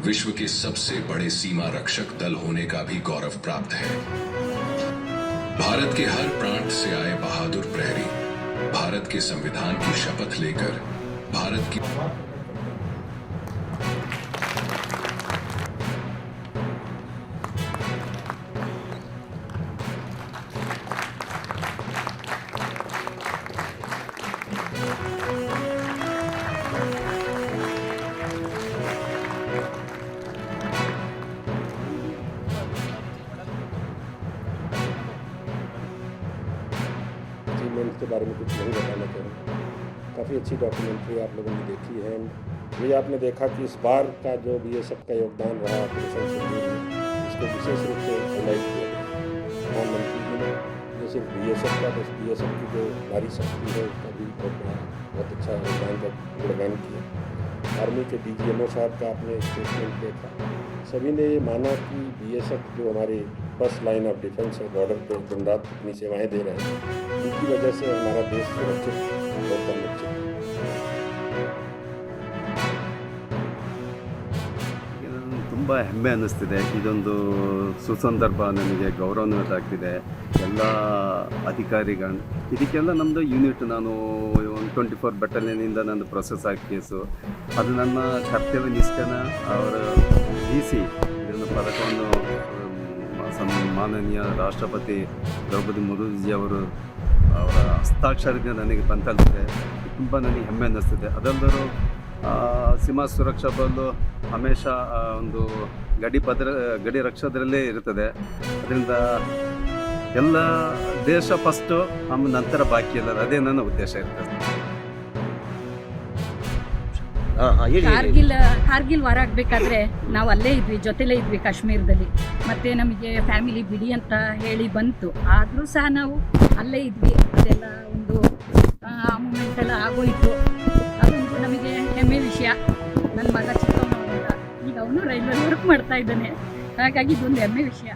विश्व के सबसे बड़े सीमा रक्षक दल होने का भी गौरव प्राप्त है। भारत के हर प्रांत से आए बहादुर प्रहरी भारत के संविधान की शपथ लेकर भारत की अचीवमेंट के बारे में कुछ नहीं बताना चाहूँगा। काफ़ी अच्छी डॉक्यूमेंट्री आप लोगों ने देखी है। ये आपने देखा कि इस बार का जो BSF का योगदान रहा ऑपरेशन सिंदूर में, इसको विशेष रूप से हाईलाइट किया गया। प्रधानमंत्री जी ने ये सिर्फ BSF का बस BSF की जो नारी शक्ति है उसका भी बहुत अच्छा योगदान का गुणगान किया। आर्मी के DGMO साहब का आपने स्टेटमेंट देखा। सभी ने ये माना कि BSF जो हमारी फर्स्ट लाइन ऑफ डिफेंस है, बॉर्डर पे दिन रात अपनी सेवाएं दे रहे हैं, उनकी वजह से हमारा देश सुरक्षित और संरक्षित है। ತುಂಬ ಹೆಮ್ಮೆ ಅನ್ನಿಸ್ತಿದೆ. ಇದೊಂದು ಸುಸಂದರ್ಭ, ನನಗೆ ಗೌರವಾನ್ವಿತ ಆಗ್ತಿದೆ. ಎಲ್ಲ ಅಧಿಕಾರಿಗಳು ಇದಕ್ಕೆಲ್ಲ ನಮ್ಮದು ಯೂನಿಟ್, ನಾನು 124 ಬೆಟಾಲಿಯನಿಂದ ನಂದು ಪ್ರೊಸೆಸ್ ಆಗಿ ಕೇಸು, ಅದು ನನ್ನ ಕರ್ತವ್ಯ ನಿಷ್ಠೆನ ಅವರು ವಹಿಸಿ ಇದನ್ನು ಪದಕವನ್ನು ಮಾನನೀಯ ರಾಷ್ಟ್ರಪತಿ ದ್ರೌಪದಿ ಮುರ್ಮುಜಿ ಅವರು ಅವರ ಹಸ್ತಾಕ್ಷರದಿಂದ ನನಗೆ ಬಂತಲ್ಲಿದೆ. ತುಂಬ ನನಗೆ ಹೆಮ್ಮೆ ಅನ್ನಿಸ್ತಿದೆ. ಅದಲ್ಲರೂ ಸೀಮಾ ಸುರಕ್ಷಾ ಬಲ್ಲು ಹಮೇಶ ಒಂದು ಗಡಿ ರಕ್ಷೋದ್ರಲ್ಲೇ ಇರ್ತದೆ. ಅದರಿಂದ ಎಲ್ಲ ದೇಶ ಫಸ್ಟು, ಆಮೇಲೆ ನಂತರ ಬಾಕಿ ಎಲ್ಲ, ಅದೇ ನನ್ನ ಉದ್ದೇಶ ಇರ್ತದೆ. ಕಾರ್ಗಿಲ್ ವಾರ ಆಗಬೇಕಾದ್ರೆ ನಾವು ಅಲ್ಲೇ ಇದ್ವಿ, ಜೊತೆಲೇ ಇದ್ವಿ ಕಾಶ್ಮೀರದಲ್ಲಿ. ಮತ್ತು ನಮಗೆ ಫ್ಯಾಮಿಲಿ ಬಿಡಿ ಅಂತ ಹೇಳಿ ಬಂತು, ಆದರೂ ಸಹ ನಾವು ಅಲ್ಲೇ ಇದ್ವಿ. ಅದೆಲ್ಲ ಒಂದು ಆ ಮೂಮೆಂಟೆಲ್ಲ ಆಗೋಯಿತು. ಅದೊಂದು ನಮಗೆ ಹೆಮ್ಮೆ ವಿಷಯ. ನನ್ನ ಮಗ ಚಿಕ್ಕವನ ಈಗ ಅವನು ರೈಲ್ವೆ ವರ್ಕ್ ಮಾಡ್ತಾ ಇದ್ದಾನೆ, ಹಾಗಾಗಿ ಇದೊಂದು ಹೆಮ್ಮೆ ವಿಷಯ.